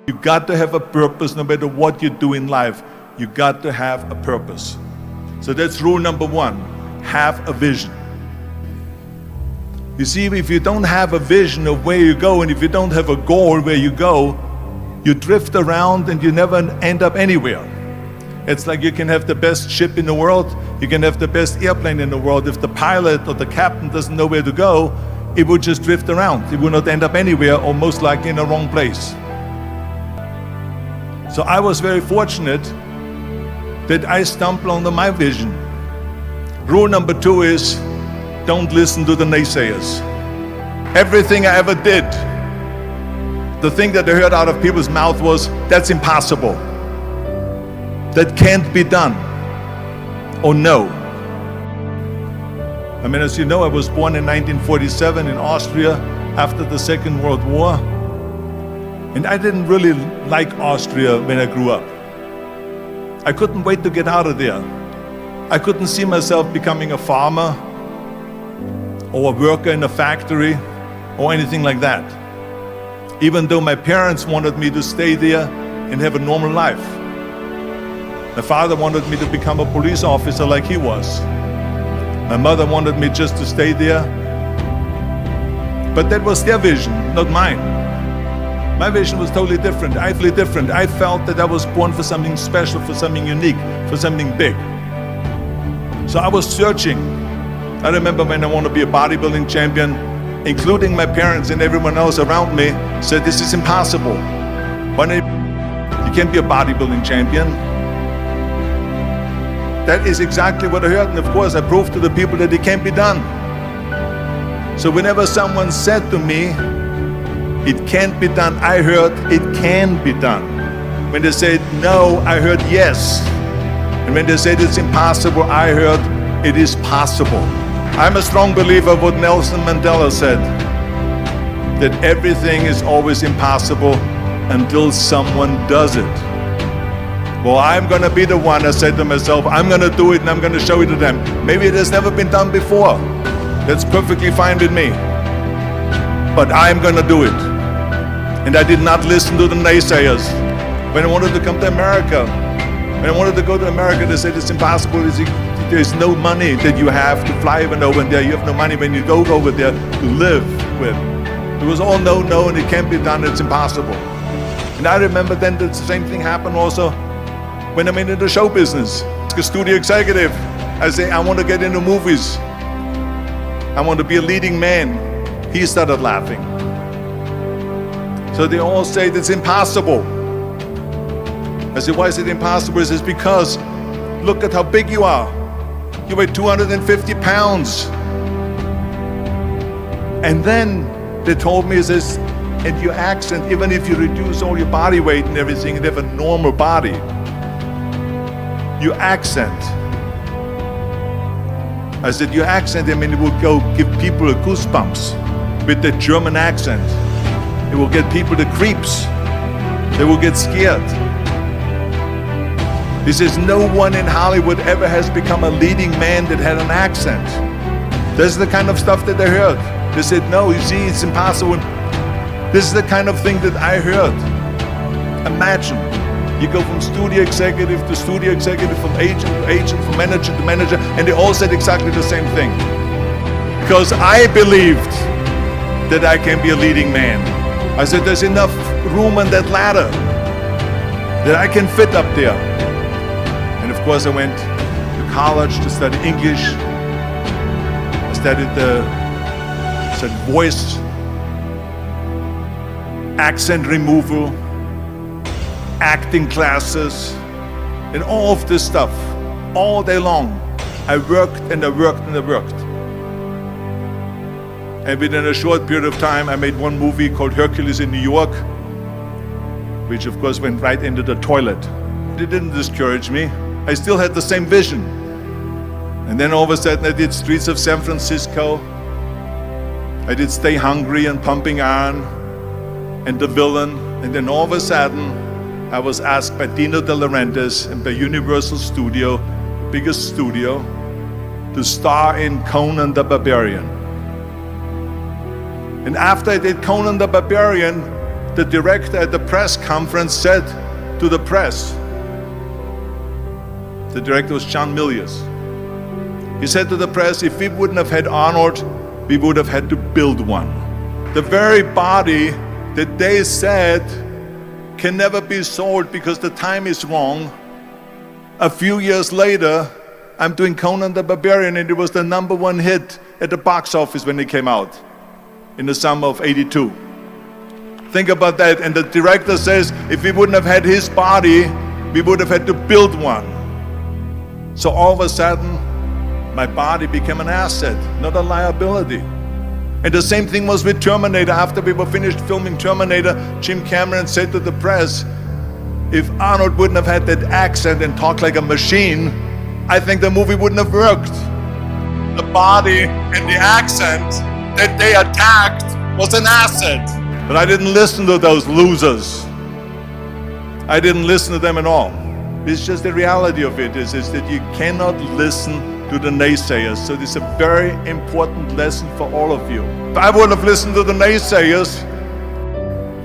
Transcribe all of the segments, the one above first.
You got to have a purpose no matter what you do in life. You got to have a purpose. So that's rule number one, have a vision. You see, if you don't have a vision of where you go, and if you don't have a goal where you go, you drift around and you never end up anywhere. It's like you can have the best ship in the world, you can have the best airplane in the world. If the pilot or the captain doesn't know where to go, it will just drift around. It will not end up anywhere, or most likely in the wrong place. So I was very fortunate that I stumbled onto my vision. Rule number two is, don't listen to the naysayers. Everything I ever did, the thing that I heard out of people's mouth was, that's impossible. That can't be done. Or no. I mean, as you know, I was born in 1947 in Austria after the Second World War. And I didn't really like Austria when I grew up. I couldn't wait to get out of there. I couldn't see myself becoming a farmer or a worker in a factory or anything like that. Even though my parents wanted me to stay there and have a normal life. My father wanted me to become a police officer like he was. My mother wanted me just to stay there. But that was their vision, not mine. My vision was totally different. I felt that I was born for something special, for something unique, for something big. So I was searching. I remember when I wanted to be a bodybuilding champion, including my parents and everyone else around me, said, this is impossible. You can't be a bodybuilding champion. That is exactly what I heard, and of course I proved to the people that it can't be done. So whenever someone said to me, it can't be done, I heard, it can be done. When they said no, I heard yes. And when they said it's impossible, I heard it is possible. I'm a strong believer of what Nelson Mandela said, that everything is always impossible until someone does it. Well, I'm gonna be the one, I said to myself, I'm gonna do it and I'm gonna show it to them. Maybe it has never been done before. That's perfectly fine with me. But I'm gonna do it. And I did not listen to the naysayers. When I wanted to come to America, when I wanted to go to America, they said it's impossible. There's no money that you have to fly even over there. You have no money when you go over there to live with. It was all no, and it can't be done, it's impossible. And I remember then the same thing happened also when I'm in the show business. As a studio executive, I say, I want to get into movies. I want to be a leading man. He started laughing. So they all say it's impossible. I said, why is it impossible? He says, because look at how big you are. You weigh 250 pounds. And then they told me, he says, and your accent, even if you reduce all your body weight and everything and have a normal body, your accent. I said, your accent, I mean, it will go give people a goosebumps with the German accent. It will get people the creeps. They will get scared. He says, no one in Hollywood ever has become a leading man that had an accent. This is the kind of stuff that I heard. They said, no, you see, it's impossible. This is the kind of thing that I heard. Imagine, you go from studio executive to studio executive, from agent to agent, from manager to manager, and they all said exactly the same thing. Because I believed that I can be a leading man. I said, there's enough room on that ladder that I can fit up there. And of course I went to college to study English. I studied voice, accent removal, acting classes, and all of this stuff, all day long. I worked and I worked and I worked. And within a short period of time, I made one movie called Hercules in New York, which of course went right into the toilet. It didn't discourage me. I still had the same vision. And then all of a sudden I did Streets of San Francisco. I did Stay Hungry and Pumping Iron and The Villain. And then all of a sudden I was asked by Dino De Laurentiis and by Universal Studio, the biggest studio, to star in Conan the Barbarian. And after I did Conan the Barbarian, the director at the press conference said to the press, the director was John Milius. He said to the press, if we wouldn't have had Arnold, we would have had to build one. The very body that they said can never be sold because the time is wrong. A few years later, I'm doing Conan the Barbarian, and it was the #1 hit at the box office when it came out in the summer of '82. Think about that. And the director says, if we wouldn't have had his body, we would have had to build one. So all of a sudden, my body became an asset, not a liability. And the same thing was with Terminator. After we were finished filming Terminator, Jim Cameron said to the press, if Arnold wouldn't have had that accent and talked like a machine, I think the movie wouldn't have worked. The body and the accent that they attacked was an asset. But I didn't listen to those losers. I didn't listen to them at all. It's just the reality of it is that you cannot listen to the naysayers. So this is a very important lesson for all of you. If I would have listened to the naysayers,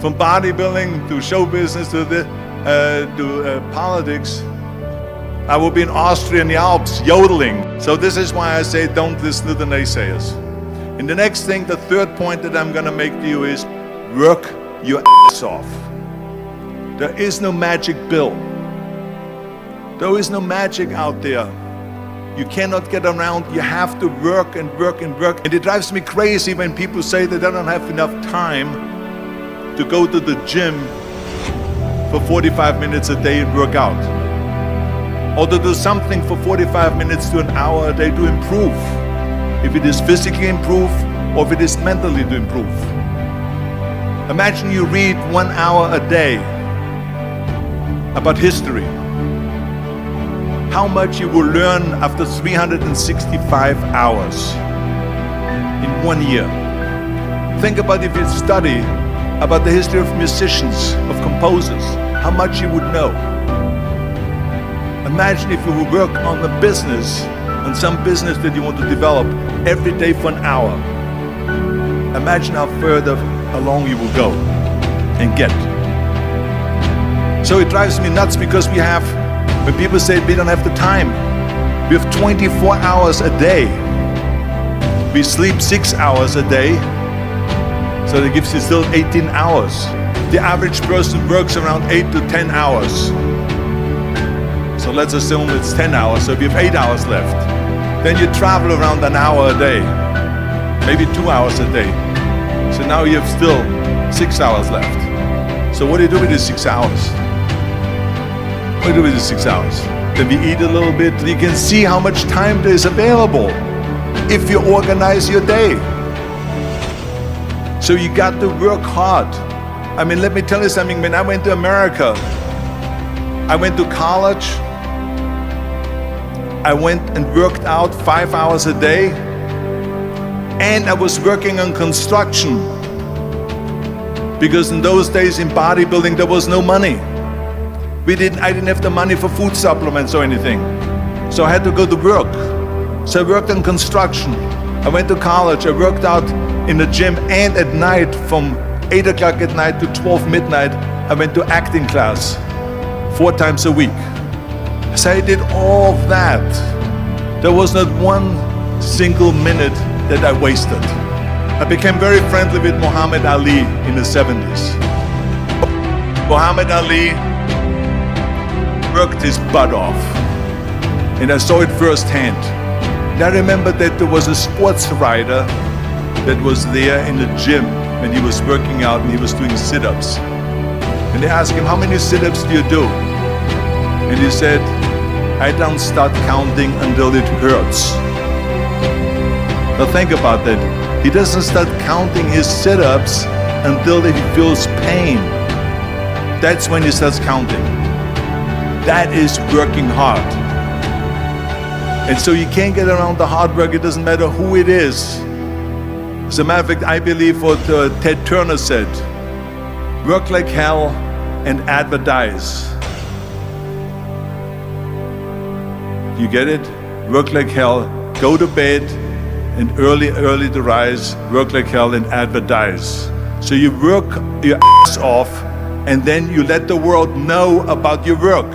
from bodybuilding to show business to politics, I would be in Austria in the Alps yodeling. So this is why I say don't listen to the naysayers. And the next thing, the third point that I'm going to make to you is work your ass off. There is no magic pill. There is no magic out there. You cannot get around. You have to work and work and work. And it drives me crazy when people say that they don't have enough time to go to the gym for 45 minutes a day and work out. Or to do something for 45 minutes to an hour a day to improve. If it is physically improve or if it is mentally to improve. Imagine you read 1 hour a day about history. How much you will learn after 365 hours in 1 year. Think about if you study about the history of musicians, of composers, how much you would know. Imagine if you would work on a business, on some business that you want to develop every day for an hour. Imagine how further along you will go and get. So it drives me nuts because when people say we don't have the time, we have 24 hours a day. We sleep 6 hours a day, so that gives you still 18 hours. The average person works around 8 to 10 hours. So let's assume it's 10 hours, so we have 8 hours left. Then you travel around an hour a day, maybe 2 hours a day. So now you have still 6 hours left. So what do you do with these 6 hours? What do you do with these 6 hours? Then we eat a little bit. You can see how much time there is available if you organize your day. So you got to work hard. I mean, let me tell you something. When I went to America, I went to college. I went and worked out 5 hours a day. And I was working on construction. Because in those days in bodybuilding, there was no money. I didn't have the money for food supplements or anything. So I had to go to work. So I worked on construction. I went to college. I worked out in the gym, and at night from 8 o'clock at night to 12 midnight, I went to acting class 4 times a week. So I did all of that. There was not one single minute that I wasted. I became very friendly with Muhammad Ali in the 70s. Muhammad Ali worked his butt off, and I saw it firsthand. And I remember that there was a sports writer that was there in the gym when he was working out and he was doing sit-ups. And they asked him, how many sit-ups do you do? And he said, I don't start counting until it hurts. Now think about that. He doesn't start counting his sit-ups until he feels pain. That's when he starts counting. That is working hard. And so you can't get around the hard work. It doesn't matter who it is. As a matter of fact, I believe what Ted Turner said, work like hell and advertise. You get it? Work like hell, go to bed, and early to rise, work like hell and advertise. So you work your ass off, and then you let the world know about your work.